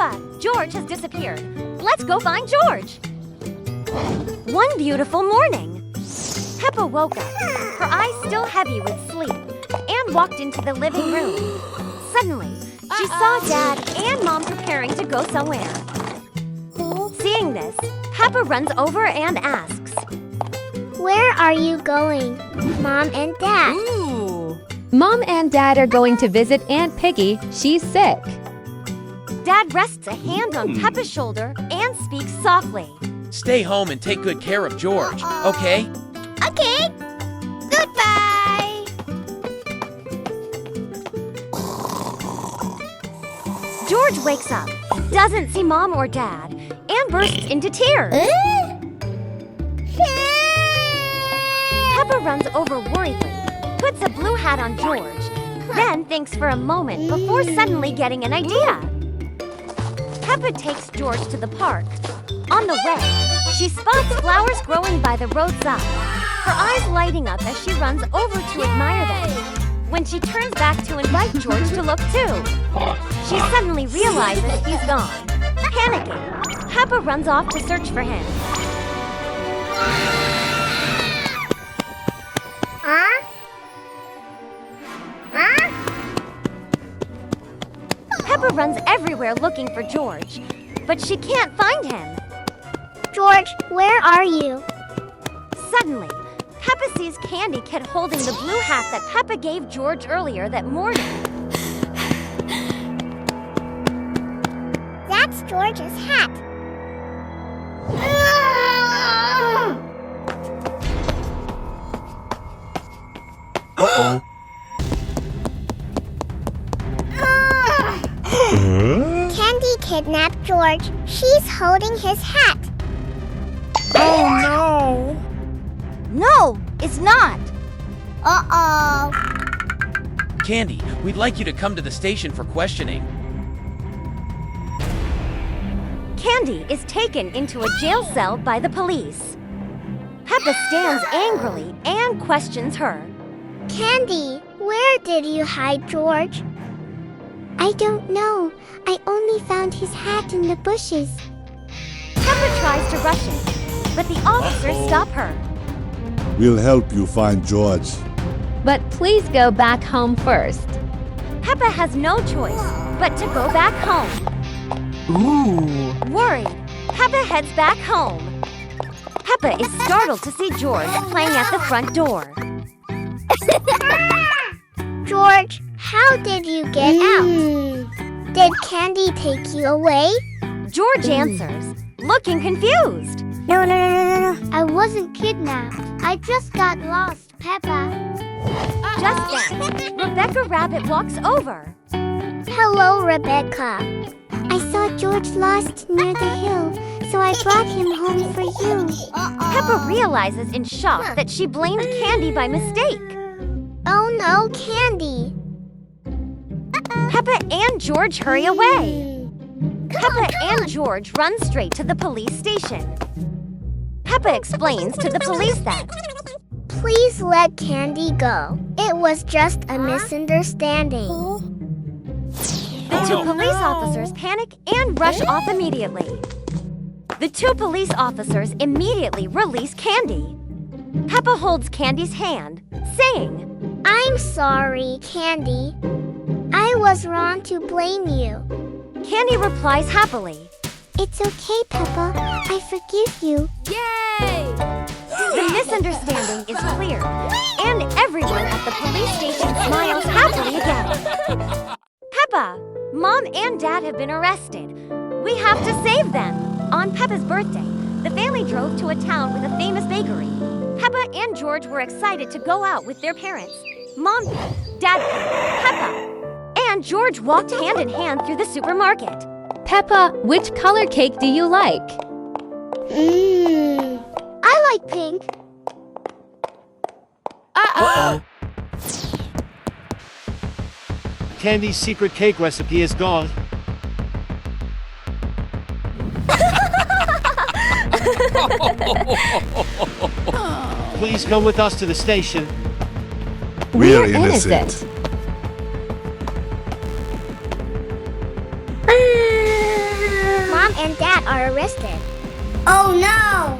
Peppa, George has disappeared. Let's go find George. One beautiful morning, Peppa woke up, her eyes still heavy with sleep, and walked into the living room. Suddenly, she saw Dad and Mom preparing to go somewhere. Seeing this, Peppa runs over and asks, "Where are you going, Mom and Dad?" Ooh. Mom and Dad are going to visit Aunt Piggy. She's sick. Dad rests a hand on Peppa's shoulder and speaks softly. Stay home and take good care of George, okay? Okay. Goodbye. George wakes up, doesn't see Mom or Dad, and bursts into tears. Peppa runs over worriedly, puts a blue hat on George, then thinks for a moment before suddenly getting an idea. Peppa takes George to the park. On the way, she spots flowers growing by the roadside, her eyes lighting up as she runs over to admire them. When she turns back to invite George to look too, she suddenly realizes he's gone. Panicking, Peppa runs off to search for him. Peppa runs everywhere looking for George, but she can't find him. George, where are you? Suddenly, Peppa sees Candy Kid holding the blue hat that Peppa gave George earlier that morning. That's George's hat. Uh-oh. Candy kidnapped George. She's holding his hat. Oh, no! No, it's not. Uh-oh. Candy, we'd like you to come to the station for questioning. Candy is taken into a jail cell by the police. Peppa stands angrily and questions her. Candy, where did you hide George? I don't know. I only found his hat in the bushes. Peppa tries to rush him, but the officers stop her. We'll help you find George. But please go back home first. Peppa has no choice but to go back home. Ooh! Worried, Peppa heads back home. Peppa is startled to see George playing at the front door. George, how did you get out? Did Candy take you away? George answers, looking confused. No. I wasn't kidnapped. I just got lost, Peppa. Just then, Rebecca Rabbit walks over. Hello, Rebecca. I saw George lost near the hill, so I brought him home for you. Peppa realizes in shock that she blamed Candy by mistake. Oh no, Candy. Peppa and George hurry away. Peppa and George run straight to the police station. Peppa explains to the police that Please let Candy go. It was just a misunderstanding. the two police officers panic and rush off immediately. The two police officers immediately release Candy. Peppa holds Candy's hand, saying, I'm sorry, Candy. I was wrong to blame you. Candy replies happily. It's okay, Peppa. I forgive you. Yay! The misunderstanding is clear, and everyone at the police station smiles happily again. Peppa, Mom and Dad have been arrested. We have to save them. On Peppa's birthday, the family drove to a town with a famous bakery. Peppa and George were excited to go out with their parents. Mom Pig, Dad Pig, Peppa, and George walked hand in hand through the supermarket. Peppa, which color cake do you like? I like pink. Uh-oh! Candy's secret cake recipe is gone. Please come with us to the station. We're innocent. and Dad are arrested. Oh no!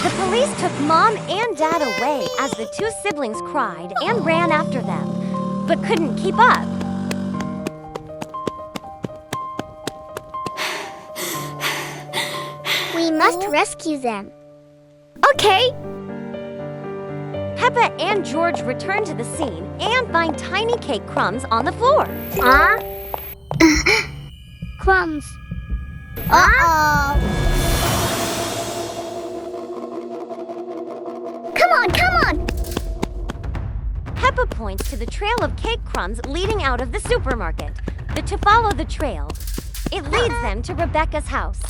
The police took Mom and Dad away as the two siblings cried and ran after them, but couldn't keep up. We must rescue them. Okay. Peppa and George return to the scene and find tiny cake crumbs on the floor. Huh? Crumbs. Uh-oh. Come on, come on! Peppa points to the trail of cake crumbs leading out of the supermarket. To follow the trail, it leads them to Rebecca's house.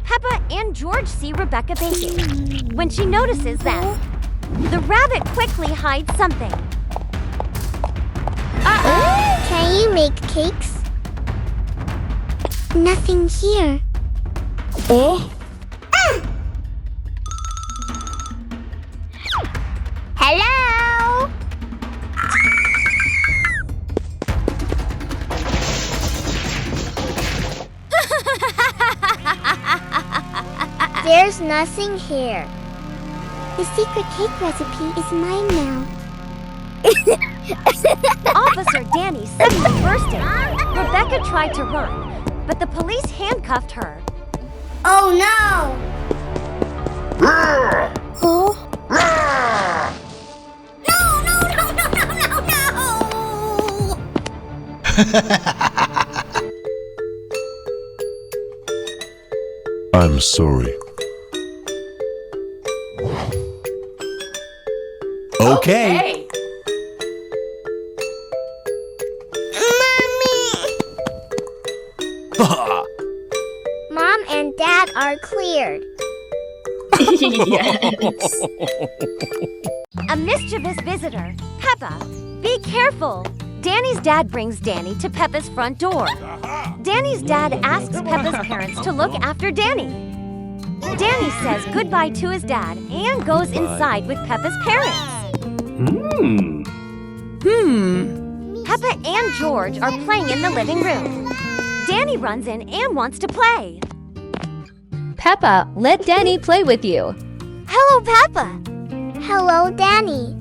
Peppa and George see Rebecca baking. When she notices them, the rabbit quickly hides something. Uh-oh. Can you make cakes? Nothing here. Hello? There's nothing here. The secret cake recipe is mine now. Officer Danny suddenly burst in. Rebecca tried to run, but the police handcuffed her. Oh no! Oh? No! I'm sorry. Okay. Mom and Dad are cleared. A mischievous visitor. Peppa, be careful. Danny's dad brings Danny to Peppa's front door. Danny's dad asks Peppa's parents to look after Danny. Danny says goodbye to his dad and goes inside with Peppa's parents. Peppa and George are playing in the living room. Danny runs in and wants to play. Peppa, let Danny play with you. Hello, Peppa. Hello, Danny.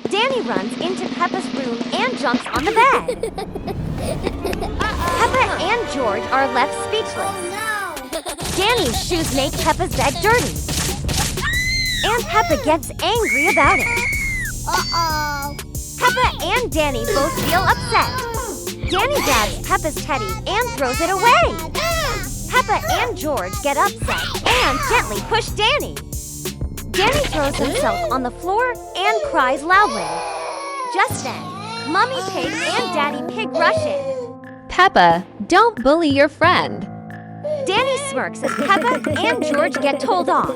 Danny runs into Peppa's room and jumps on the bed. Peppa and George are left speechless. Danny's shoes make Peppa's bed dirty. And Peppa gets angry about it. Uh-oh. Peppa and Danny both feel upset. Danny grabs Peppa's teddy and throws it away. Peppa and George get upset and gently push Danny. Danny throws himself on the floor and cries loudly. Just then, Mummy Pig and Daddy Pig rush in. Peppa, don't bully your friend. Danny smirks as Peppa and George get told off.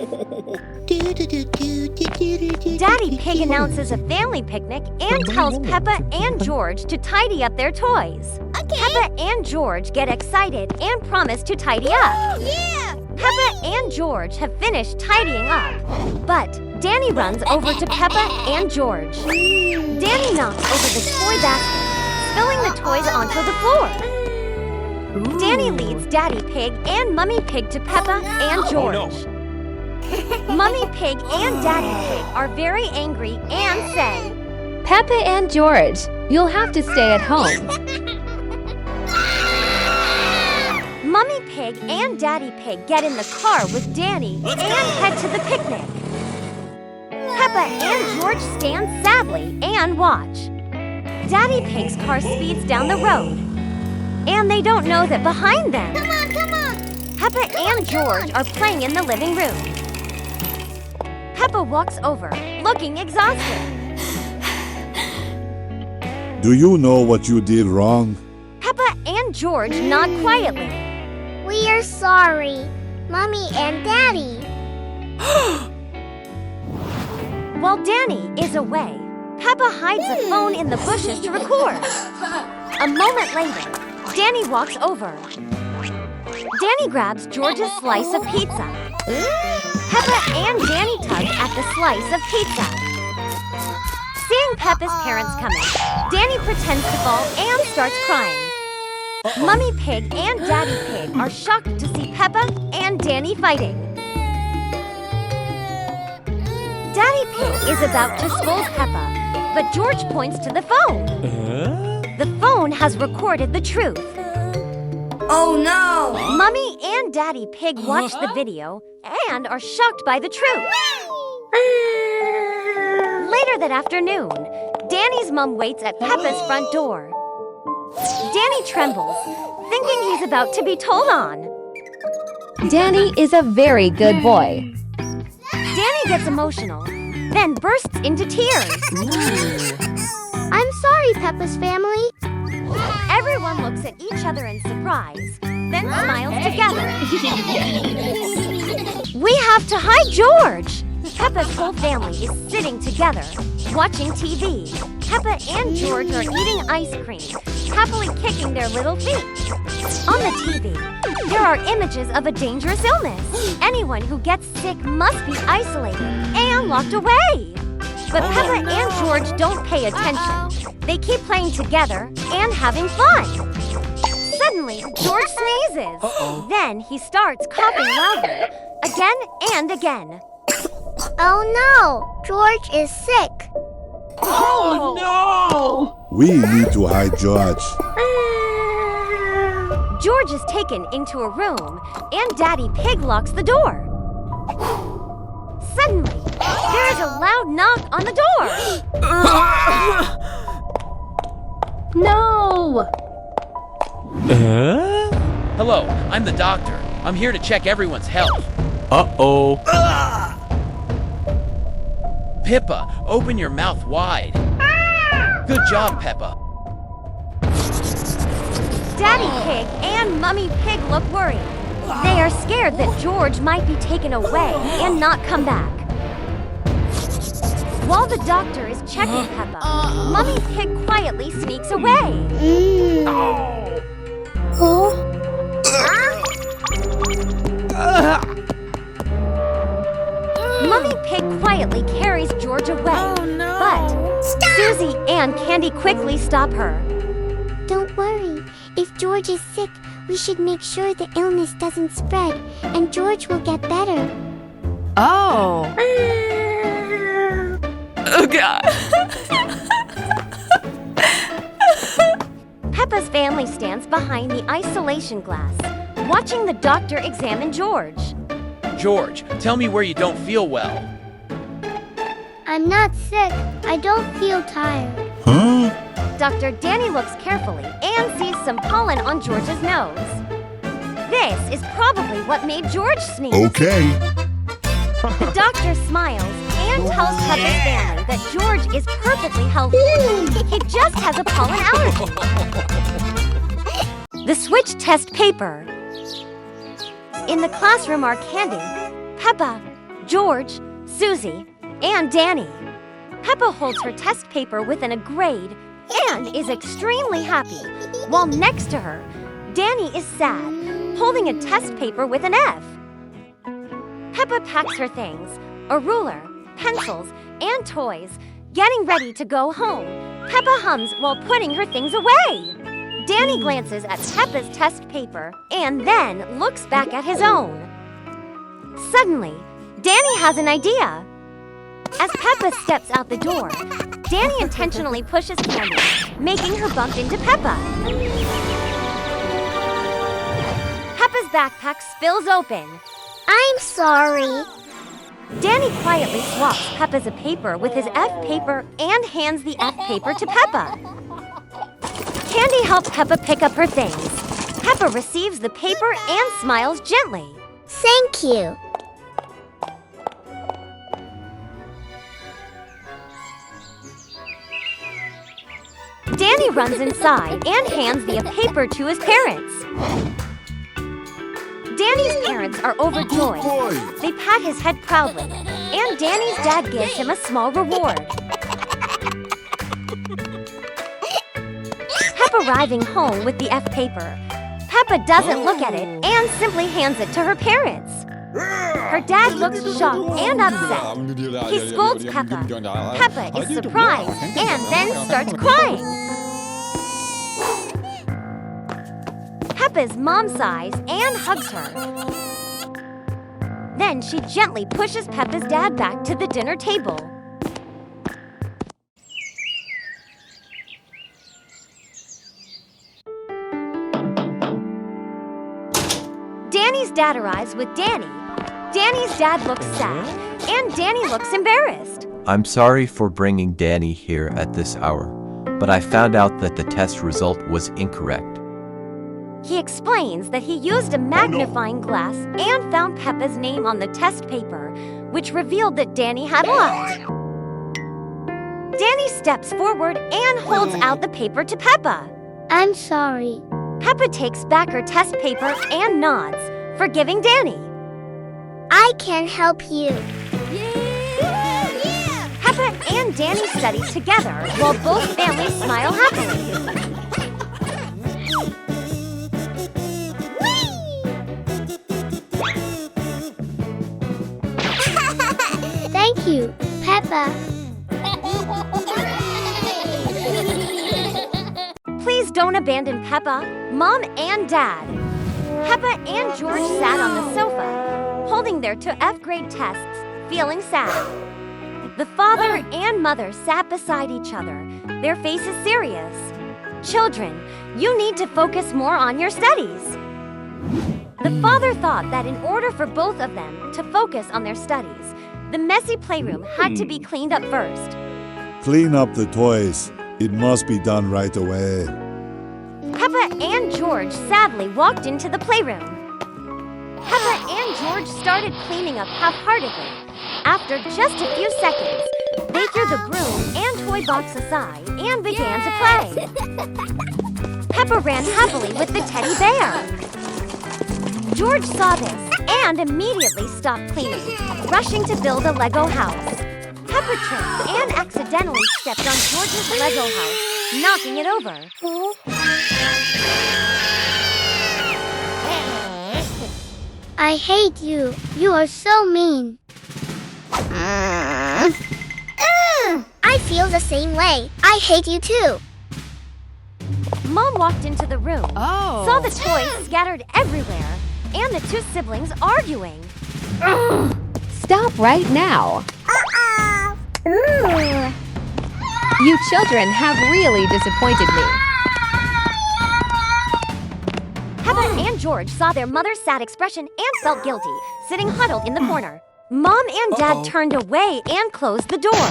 Daddy Pig announces a family picnic and tells Peppa and George to tidy up their toys. Peppa and George get excited and promise to tidy up. Yeah! Peppa and George have finished tidying up, but Danny runs over to Peppa and George. Danny knocks over the toy basket, spilling the toys onto the floor. Danny leads Daddy Pig and Mummy Pig to Peppa and George. Mummy Pig and Daddy Pig are very angry and say, Peppa and George, you'll have to stay at home. Mummy Pig and Daddy Pig get in the car with Danny and head to the picnic. Peppa and George stand sadly and watch. Daddy Pig's car speeds down the road, and they don't know that behind them, Come on! Peppa and George are playing in the living room. Peppa walks over, looking exhausted. Do you know what you did wrong? Peppa and George nod quietly. We are sorry, Mommy and Daddy. While Danny is away, Peppa hides a phone in the bushes to record. A moment later, Danny walks over. Danny grabs George's slice of pizza. Peppa and Danny tug at the slice of pizza. Seeing Peppa's parents coming, Danny pretends to fall and starts crying. Mummy Pig and Daddy Pig are shocked to see Peppa and Danny fighting. Daddy Pig is about to scold Peppa, but George points to the phone. The phone has recorded the truth. Oh no! Mummy and Daddy Pig watch the video and are shocked by the truth. Later that afternoon, Danny's mom waits at Peppa's front door. Danny trembles, thinking he's about to be told on. Danny is a very good boy. Danny gets emotional, then bursts into tears. I'm sorry, Peppa's family. Everyone looks at each other in surprise, then smiles together. We have to hide George! Peppa's whole family is sitting together, watching TV. Peppa and George are eating ice cream, happily kicking their little feet. On the TV, there are images of a dangerous illness. Anyone who gets sick must be isolated and locked away. But Peppa and George don't pay attention. They keep playing together and having fun. Suddenly, George sneezes. Then he starts coughing loudly, again and again. Oh no! George is sick. Oh no! We need to hide George. George is taken into a room, and Daddy Pig locks the door. Suddenly, there is a loud knock on the door. No! Hello, I'm the doctor. I'm here to check everyone's health. Uh-oh. Peppa, open your mouth wide. Good job, Peppa. Daddy Pig and Mummy Pig look worried. They are scared that George might be taken away and not come back. While the doctor is checking Peppa, Mummy Pig quietly sneaks away. Mummy Pig quietly carries George away, but Susie and Candy quickly stop her. Don't worry. If George is sick, we should make sure the illness doesn't spread, and George will get better. Oh! Oh god! Peppa's family stands behind the isolation glass, watching the doctor examine George. George, tell me where you don't feel well. I'm not sick. I don't feel tired. Huh? Dr. Danny looks carefully and sees some pollen on George's nose. This is probably what made George sneeze. Okay. The doctor smiles and tells Peppa's family that George is perfectly healthy. He just has a pollen allergy. The switch test paper. In the classroom are Candy, Peppa, George, Susie, and Danny. Peppa holds her test paper within a grade and is extremely happy, while next to her, Danny is sad, holding a test paper with an F. Peppa packs her things, a ruler, pencils, and toys, getting ready to go home. Peppa hums while putting her things away. Danny glances at Peppa's test paper and then looks back at his own. Suddenly, Danny has an idea. As Peppa steps out the door, Danny intentionally pushes Candy, making her bump into Peppa. Peppa's backpack spills open. I'm sorry. Danny quietly swaps Peppa's paper with his F paper and hands the F paper to Peppa. Candy helps Peppa pick up her things. Peppa receives the paper and smiles gently. Thank you. Danny runs inside and hands the paper to his parents. Danny's parents are overjoyed. They pat his head proudly, and Danny's dad gives him a small reward. Peppa arriving home with the F paper. Peppa doesn't look at it and simply hands it to her parents. Her dad looks shocked and upset. He scolds Peppa. Peppa is surprised and then starts crying. Peppa's mom sighs and hugs her. Then she gently pushes Peppa's dad back to the dinner table. Danny's dad arrives with Danny. Danny's dad looks sad, and Danny looks embarrassed. I'm sorry for bringing Danny here at this hour, but I found out that the test result was incorrect. He explains that he used a magnifying glass and found Peppa's name on the test paper, which revealed that Danny had lied. Danny steps forward and holds out the paper to Peppa. I'm sorry. Peppa takes back her test paper and nods, forgiving Danny. I can help you. Peppa and Danny study together while both families smile happily. Thank you, Peppa. Please don't abandon Peppa, Mom and Dad. Peppa and George sat on the sofa, holding their 2F grade tests, feeling sad. The father and mother sat beside each other, their faces serious. Children, you need to focus more on your studies. The father thought that in order for both of them to focus on their studies, the messy playroom had to be cleaned up first. Clean up the toys. It must be done right away. Peppa and George sadly walked into the playroom. Peppa and George started cleaning up half-heartedly. After just a few seconds, they threw the broom and toy box aside and began to play. Peppa ran happily with the teddy bear. George saw this and immediately stopped cleaning, rushing to build a Lego house. Peppa tripped and accidentally stepped on George's Lego house, knocking it over. I hate you. You are so mean. I feel the same way. I hate you too. Mom walked into the room, saw the toys scattered everywhere, and the two siblings arguing. Stop right now. You children have really disappointed me. Peppa and George saw their mother's sad expression and felt guilty, sitting huddled in the corner. Mom and Dad turned away and closed the door.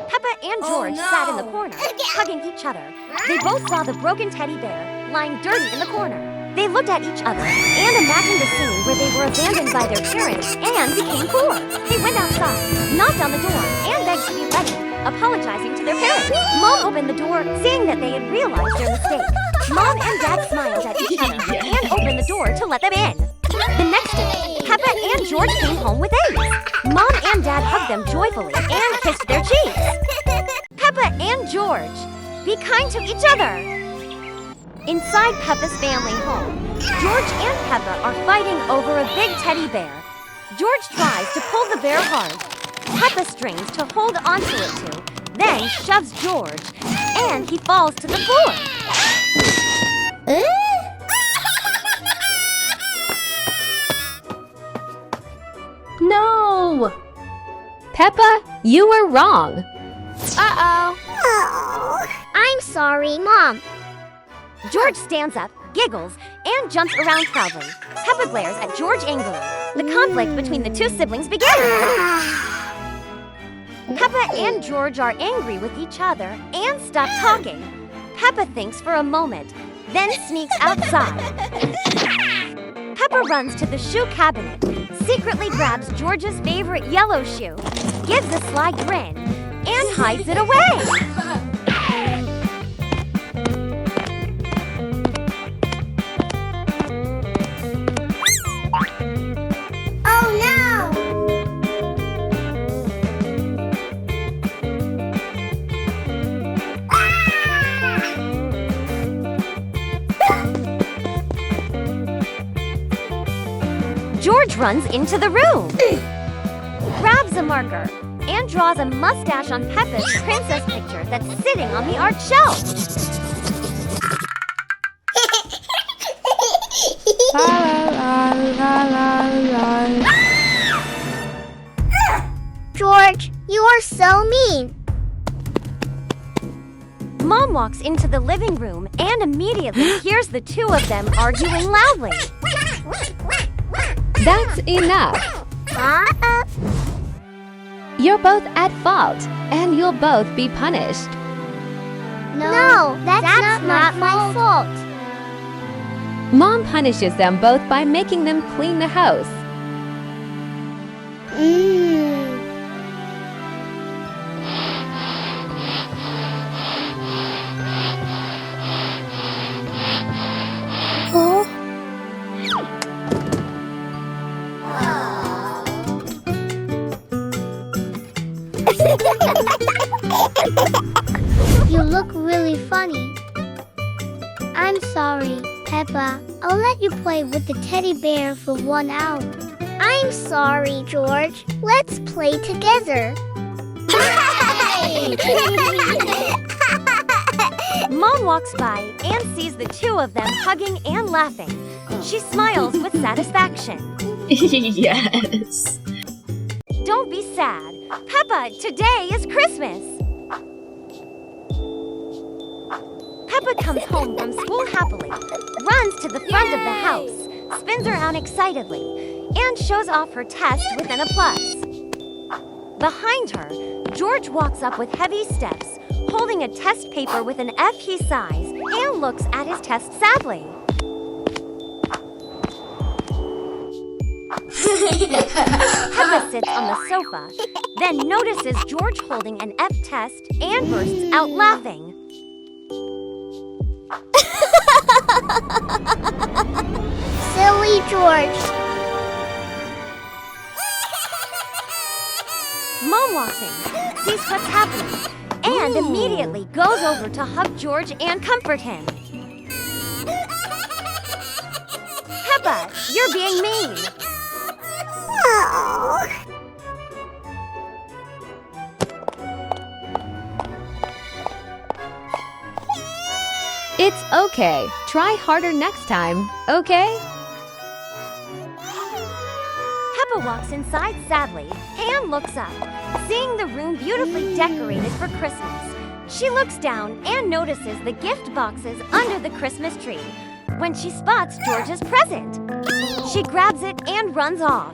Peppa and George sat in the corner, hugging each other. They both saw the broken teddy bear lying dirty in the corner. They looked at each other and imagined the scene where they were abandoned by their parents and became poor. They went outside, knocked on the door, and begged to be let in, apologizing to their parents. Mom opened the door, seeing that they had realized their mistake. Mom and Dad smiled at each other and opened the door to let them in. The next day, Peppa and George came home with A's. Mom and Dad hugged them joyfully and kissed their cheeks. Peppa and George, be kind to each other. Inside Peppa's family home, George and Peppa are fighting over a big teddy bear. George tries to pull the bear hard. Peppa strains to hold onto it too, then shoves George, and he falls to the floor. No! Peppa, you were wrong. Uh-oh. I'm sorry, Mom. George stands up, giggles, and jumps around proudly. Peppa glares at George angrily. The conflict between the two siblings begins. Peppa and George are angry with each other and stop talking. Peppa thinks for a moment, then sneaks outside. Peppa runs to the shoe cabinet, secretly grabs George's favorite yellow shoe, gives a sly grin, and hides it away. George runs into the room, grabs a marker, and draws a mustache on Peppa's princess picture that's sitting on the art shelf. George, you are so mean. Mom walks into the living room and immediately hears the two of them arguing loudly. That's enough. You're both at fault, and you'll both be punished. No, that's not my fault. Mom punishes them both by making them clean the house. You look really funny. I'm sorry, Peppa. I'll let you play with the teddy bear for 1 hour. I'm sorry, George. Let's play together. Mom walks by and sees the two of them hugging and laughing. She smiles with satisfaction. Yes. Don't be sad. Peppa, today is Christmas. Peppa comes home from school happily, runs to the front of the house, spins around excitedly, and shows off her test with an A+. Behind her, George walks up with heavy steps, holding a test paper with an F he sighs, and looks at his test sadly. Peppa sits on the sofa, then notices George holding an F test and bursts out laughing. Silly George. Mom walks in, sees what's happening, and immediately goes over to hug George and comfort him. Peppa, you're being mean. It's okay. Try harder next time, okay? Peppa walks inside sadly and looks up, seeing the room beautifully decorated for Christmas. She looks down and notices the gift boxes under the Christmas tree when she spots George's present. She grabs it and runs off.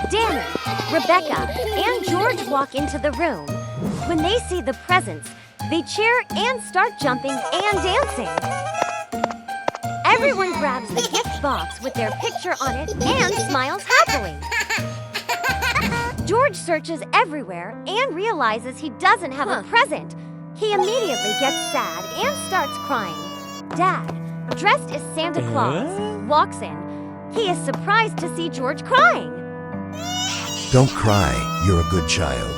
Danny, Rebecca, and George walk into the room. When they see the presents, they cheer and start jumping and dancing. Everyone grabs the gift box with their picture on it and smiles happily. George searches everywhere and realizes he doesn't have a present. He immediately gets sad and starts crying. Dad, dressed as Santa Claus, walks in. He is surprised to see George crying. Don't cry. You're a good child.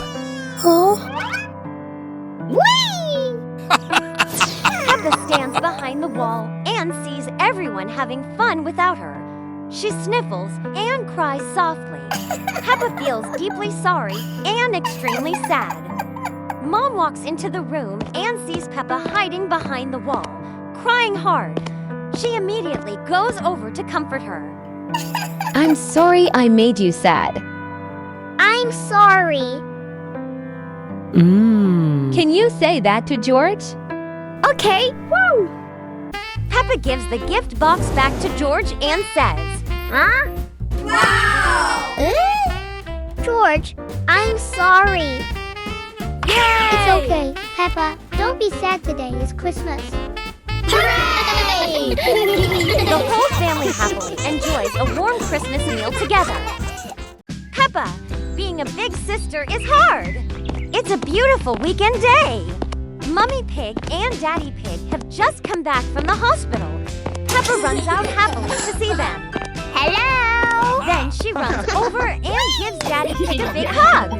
Peppa stands behind the wall and sees everyone having fun without her. She sniffles and cries softly. Peppa feels deeply sorry and extremely sad. Mom walks into the room and sees Peppa hiding behind the wall, crying hard. She immediately goes over to comfort her. I'm sorry I made you sad. I'm sorry. Can you say that to George? Okay. Woo! Peppa gives the gift box back to George and says, Huh? Wow! George, I'm sorry. "Yay!" It's okay, Peppa. Don't be sad today. It's Christmas. Hooray! The whole family happily enjoys a warm Christmas meal together. Peppa, being a big sister is hard. It's a beautiful weekend day. Mummy Pig and Daddy Pig have just come back from the hospital. Peppa runs out happily to see them. Hello. Then she runs over and gives Daddy Pig a big hug.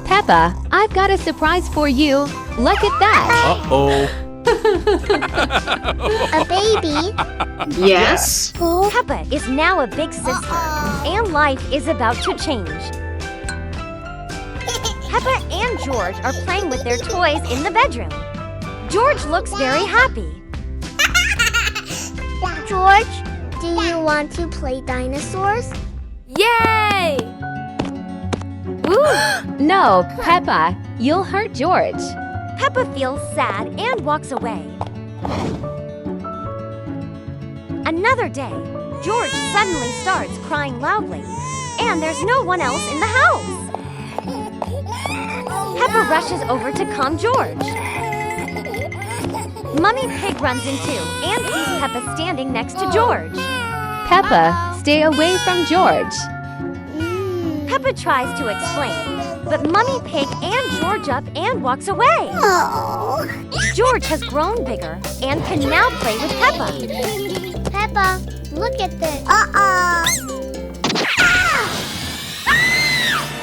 Peppa Peppa, I've got a surprise for you. Look at that. Uh-oh. A baby? Yes. Peppa is now a big sister, and life is about to change. Peppa and George are playing with their toys in the bedroom. George looks very happy. George, do you want to play dinosaurs? Yay! Ooh, no, Peppa, you'll hurt George. Peppa feels sad and walks away. Another day, George suddenly starts crying loudly, and there's no one else in the house. Peppa rushes over to calm George. Mummy Pig runs in too and sees Peppa standing next to George. Peppa, stay away from George. Peppa tries to explain, but Mummy Pig and George up and walks away. George has grown bigger and can now play with Peppa. Peppa, look at this.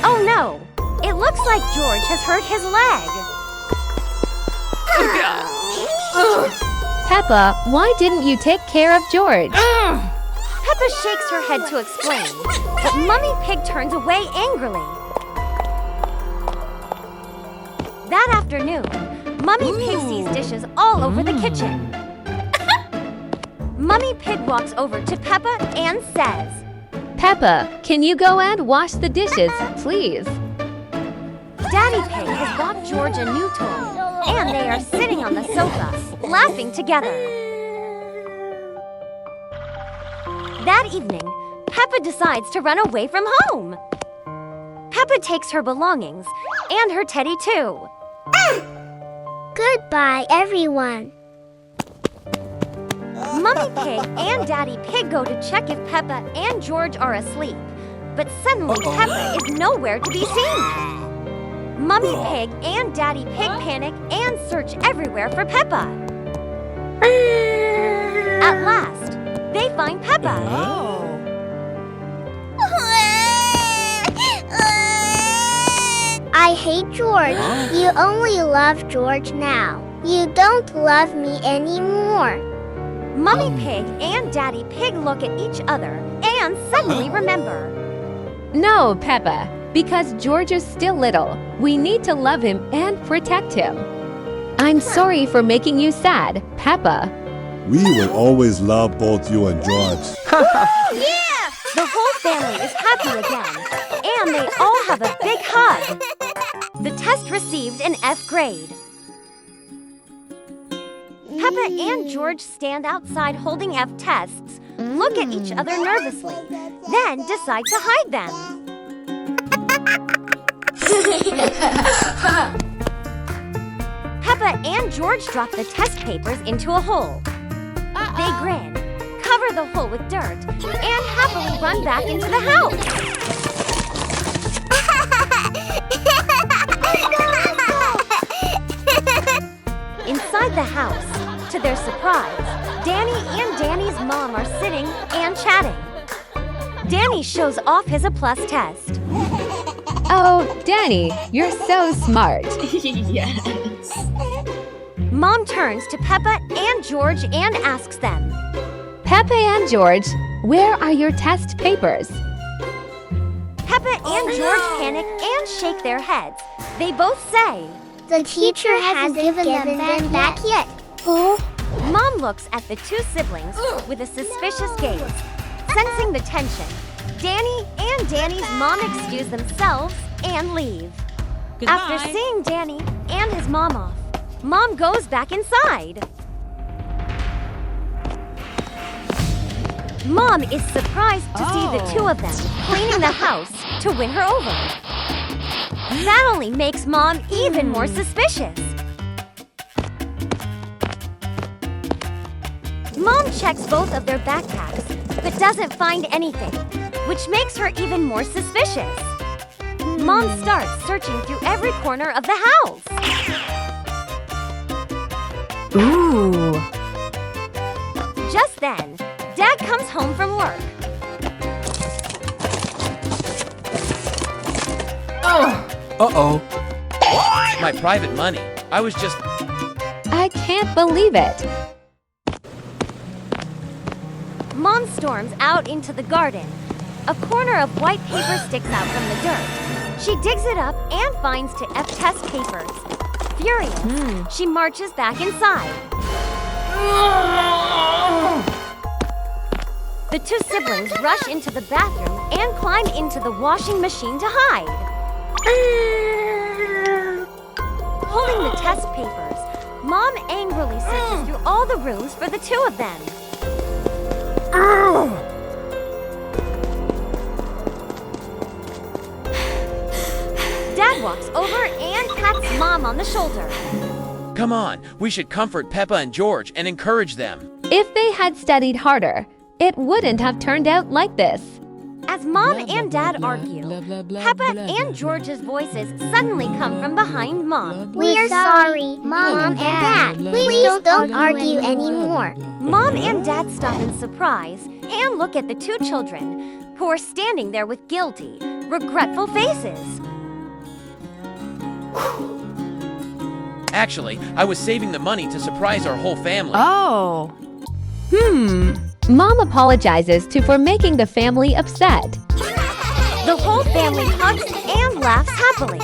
Oh no! It looks like George has hurt his leg. Peppa, why didn't you take care of George? Peppa shakes her head to explain, but Mummy Pig turns away angrily. That afternoon, Mummy Pig sees dishes all over the kitchen. Mummy Pig walks over to Peppa and says, Peppa, can you go and wash the dishes, please? Daddy Pig has bought George a new toy, and they are sitting on the sofa, laughing together. That evening, Peppa decides to run away from home. Peppa takes her belongings and her teddy too. Goodbye, everyone. Mummy Pig and Daddy Pig go to check if Peppa and George are asleep, but suddenly Peppa is nowhere to be seen. Mummy Pig and Daddy Pig panic and search everywhere for Peppa. At last, they find Peppa. I hate George. You only love George now. You don't love me anymore. Mummy Pig and Daddy Pig look at each other and suddenly remember. No, Peppa, because George is still little. We need to love him and protect him. I'm sorry for making you sad, Peppa. We will always love both you and George. The whole family is happy again, and they all have a big hug. The test received an F grade. Peppa and George stand outside holding F tests, look at each other nervously, then decide to hide them. Peppa and George drop the test papers into a hole. They grin, cover the hole with dirt, and happily run back into the house. Inside the house, to their surprise, Danny and Danny's mom are sitting and chatting. Danny shows off his A+ test. Oh, Danny, you're so smart. Yes. Mom turns to Peppa and George and asks them, Peppa and George, where are your test papers? Peppa and George panic and shake their heads. They both say, The teacher hasn't given them back yet. Mom looks at the two siblings with a suspicious gaze. Sensing the tension, Danny and Danny's mom excuse themselves and leave. After seeing Danny and his mom off, Mom goes back inside. Mom is surprised to see the two of them cleaning the house to win her over. That only makes Mom even more suspicious. Mom checks both of their backpacks, but doesn't find anything, which makes her even more suspicious. Mom starts searching through every corner of the house. Ooh. Just then, Dad comes home from work. Uh-oh. just my private money. I was just... I can't believe it. Mom storms out into the garden. A corner of white paper sticks out from the dirt. She digs it up and finds test papers. Furious, she marches back inside. The two siblings rush into the bathroom and climb into the washing machine to hide. Holding the test papers, Mom angrily searches through all the rooms for the two of them. Dad walks over and pats Mom on the shoulder. Come on, we should comfort Peppa and George and encourage them. If they had studied harder, it wouldn't have turned out like this. As Mom and Dad argue, Peppa and George's voices suddenly come from behind Mom. We're sorry, Mom and Dad. Please don't argue anymore. Mom and Dad stop in surprise and look at the two children, who are standing there with guilty, regretful faces. Actually, I was saving the money to surprise our whole family. Oh. Mom apologizes for making the family upset. The whole family hugs and laughs happily.